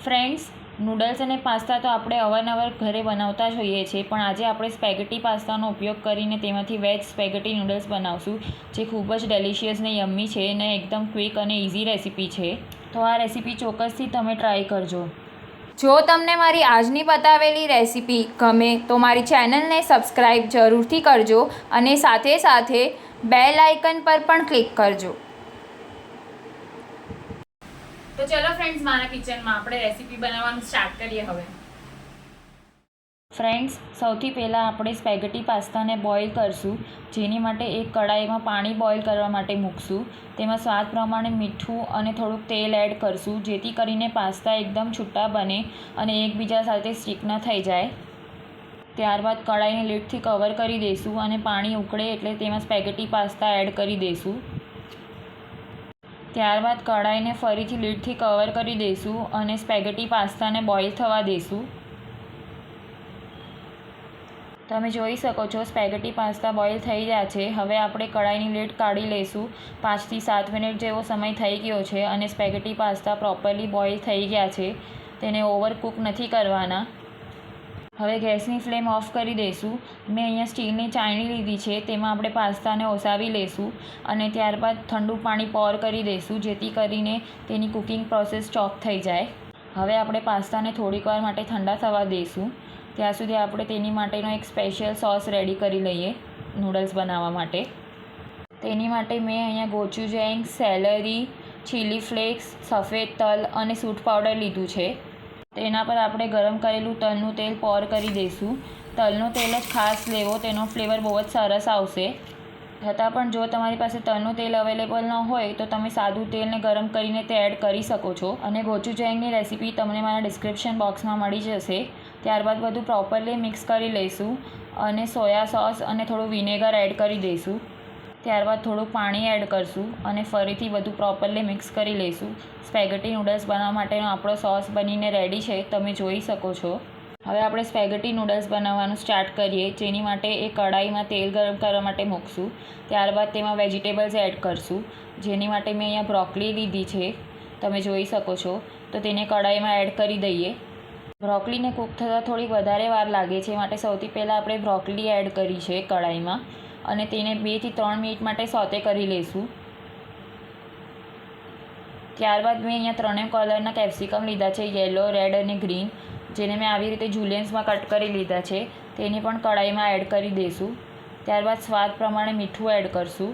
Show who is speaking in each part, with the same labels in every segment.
Speaker 1: Friends, noodles અને pasta તો આપણે અવારનવાર ઘરે બનાવતા જ હોઈએ છીએ, પણ આજે આપણે સ્પેગેટી પાસ્તાનો ઉપયોગ કરીને તેમાંથી વેજ સ્પેગેટી નૂડલ્સ બનાવશું, જે ખૂબ જ ડેલિશિયસ ને યમ્મી છે અને એકદમ ક્વિક અને ઇઝી રેસીપી છે. તો આ રેસીપી ચોક્કસથી તમે ટ્રાય કરજો.
Speaker 2: જો તમને મારી આજની બતાવેલી રેસીપી ગમે તો મારી ચેનલને સબસ્ક્રાઈબ જરૂરથી કરજો અને સાથે સાથે બેલ આઇકન પર પણ ક્લિક કરજો.
Speaker 1: તો ચલો ફ્રેન્ડ્સ, મારા કિચનમાં આપણે રેસીપી બનાવવાનું સ્ટાર્ટ કરીએ હવે. ફ્રેન્ડ્સ, સૌથી પહેલાં આપણે સ્પેગેટી પાસ્તાને બોઇલ કરશું, જેની માટે એક કડાઈમાં પાણી બોઇલ કરવા માટે મૂકશું. તેમાં સ્વાદ પ્રમાણે મીઠું અને થોડુંક તેલ એડ કરશું, જેથી કરીને પાસ્તા એકદમ છૂટા બને અને એકબીજા સાથે સ્ટીક ન થઈ જાય. ત્યારબાદ કડાઈને લીડથી કવર કરી દઈશું અને પાણી ઉકળે એટલે તેમાં સ્પેગેટી પાસ્તા એડ કરી દઈશું. ત્યારબાદ કડાઈને ફરીથી લીડથી કવર કરી દઈશું અને સ્પેગેટી પાસ્તાને બોઇલ થવા દઈશું. તમે જોઈ શકો છો સ્પેગેટી પાસ્તા બોઇલ થઈ ગયા છે. હવે આપણે કડાઈની લીડ કાઢી લઈશું. 5 થી 7 મિનિટ જેવો સમય થઈ ગયો છે અને સ્પેગેટી પાસ્તા પ્રોપરલી બોઇલ થઈ ગયા છે. તેને ઓવરકુક નથી કરવાના. હવે ગેસની ફ્લેમ ઓફ કરી દઈશું. મેં અહીંયા સ્ટીલની ચાળણી લીધી છે, તેમાં આપણે પાસ્તાને ઓસાવી લઈશું અને ત્યારબાદ ઠંડુ પાણી પોર કરી દઈશું, જેથી કરીને તેની કુકિંગ પ્રોસેસ ચોક થઈ જાય. હવે આપણે પાસ્તાને થોડીક વાર માટે ઠંડા થવા દઈશું. ત્યાં સુધી આપણે તેની માટેનો એક સ્પેશિયલ સોસ રેડી કરી લઈએ નૂડલ્સ બનાવવા માટે. તેની માટે મેં અહીંયા ગોચુજેંગ, સેલરી, ચીલી ફ્લેક્સ, સફેદ તલ અને સૂંઠ પાવડર લીધું છે. તેના પર આપણે ગરમ કરેલું તલનું તેલ પોર કરી દઈશું. તલનું તેલ જ ખાસ લેવો, તેનો ફ્લેવર બહુ જ સરસ આવશે. છતાં પણ જો તમારી પાસે તલનું તેલ અવેલેબલ ન હોય તો તમે સાદું તેલને ગરમ કરીને તે એડ કરી શકો છો. અને ગોચુજેંગની રેસીપી તમને મારા ડિસ્ક્રિપ્શન બોક્સમાં મળી જશે. ત્યારબાદ બધું પ્રોપરલી મિક્સ કરી લઈશું અને સોયા સોસ અને થોડું વિનેગર એડ કરી દઈશું. ત્યારબાદ થોડું પાણી એડ કરીશું અને ફરીથી બધું પ્રોપરલી મિક્સ કરી લઈશું. સ્પેગેટી નૂડલ્સ બનાવવા માટેનો આપણો સોસ બનીને રેડી છે, તમે જોઈ શકો છો. હવે આપણે સ્પેગેટી નૂડલ્સ બનાવવાનું સ્ટાર્ટ કરીએ, જેની માટે એક કડાઈમાં તેલ ગરમ કરવા માટે મૂકશું. ત્યારબાદ તેમાં વેજીટેબલ્સ એડ કરીશું, જેની માટે મેં અહીંયા બ્રોકલી લીધી છે, તમે જોઈ શકો છો. તો તેને કડાઈમાં એડ કરી દઈએ. બ્રોકલીને કૂક થતાં થોડી વધારે વાર લાગે છે, માટે સૌથી પહેલાં આપણે બ્રોકલી એડ કરી છે કડાઈમાં અને તેને 2 થી 3 મિનિટ માટે સોતે કરી લઈશું. ત્યારબાદ મેં અહીંયા 3 કલરના કેપ્સિકમ લીધા છે, યલો, રેડ અને ગ્રીન, જેને મેં આવી રીતે જુલિયન્સમાં કટ કરી લીધા છે. તેને પણ કડાઈમાં એડ કરી દઈશું. ત્યારબાદ સ્વાદ પ્રમાણે મીઠું એડ કરીશું,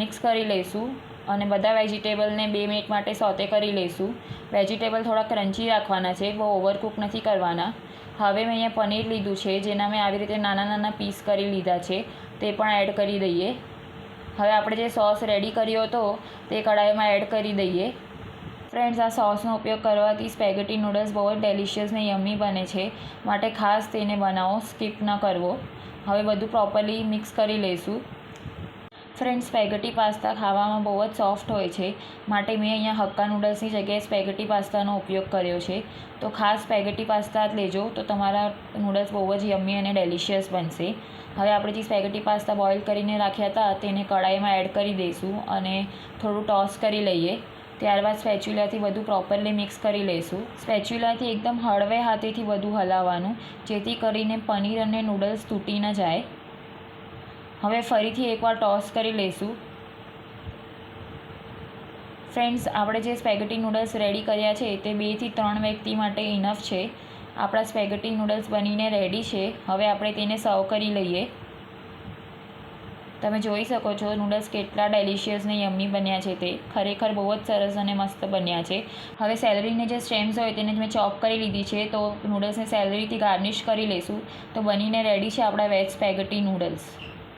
Speaker 1: મિક્સ કરી લઈશું અને બધા વેજીટેબલને 2 મિનિટ માટે સોતે કરી લઈશું. વેજીટેબલ થોડા ક્રન્ચી રાખવાના છે, બહુ ઓવરકુક નથી કરવાના. હવે મેં અહીંયા પનીર લીધું છે, જેના મેં આવી રીતે નાના નાના પીસ કરી લીધા છે, તે પણ એડ કરી દઈએ. હવે આપણે જે સોસ રેડી કર્યો હતો તે કડાઈમાં એડ કરી દઈએ. ફ્રેન્ડ્સ, આ સોસનો ઉપયોગ કરવાથી સ્પેગેટી નૂડલ્સ બહુ જ ડેલિશિયસ ને યમ્મી બને છે, માટે ખાસ તેને બનાવો, સ્કીપ ન કરવો. હવે બધું પ્રોપરલી મિક્સ કરી લઈશું. ફ્રેન્ડ્સ, સ્પેગેટી પાસ્તા ખાવામાં બહુ જ સોફ્ટ હોય છે, માટે મેં અહીંયા હક્કા નૂડલ્સની જગ્યાએ સ્પેગેટી પાસ્તાનો ઉપયોગ કર્યો છે. તો ખાસ સ્પેગેટી પાસ્તા જ લેજો, તો તમારા નૂડલ્સ બહુ જ યમ્મી અને ડેલિશિયસ બનશે. હવે આપણે જે સ્પેગેટી પાસ્તા બોઇલ કરીને રાખ્યા હતા તેને કડાઈમાં એડ કરી દઈશું અને થોડું ટોસ કરી લઈએ. ત્યારબાદ સ્પેચ્યુલાથી બધું પ્રોપરલી મિક્સ કરી લઈશું. સ્પેચ્યુલાથી એકદમ હળવે હાથેથી બધું હલાવવાનું, જેથી કરીને પનીર અને નૂડલ્સ તૂટી ન જાય. હવે ફરીથી એકવાર ટોસ કરી લઈશું. ફ્રેન્ડ્સ, આપણે જે સ્પેગેટી નૂડલ્સ રેડી કર્યા છે તે 2 થી 3 વ્યક્તિ માટે ઇનફ છે. આપણા સ્પેગેટી નૂડલ્સ બનીને રેડી છે. હવે આપણે તેને સર્વ કરી લઈએ. તમે જોઈ શકો છો નૂડલ્સ કેટલા ડેલિશિયસ ને યમ્મી બન્યા છે. તે ખરેખર બહુ જ સરસ અને મસ્ત બન્યા છે. હવે સેલરીને જે સ્ટેમ્સ હોય તેને મેં ચોપ કરી લીધી છે, તો નૂડલ્સને સેલરીથી ગાર્નિશ કરી લઈશું. તો બનીને રેડી છે આપણા વેજ સ્પેગેટી નૂડલ્સ.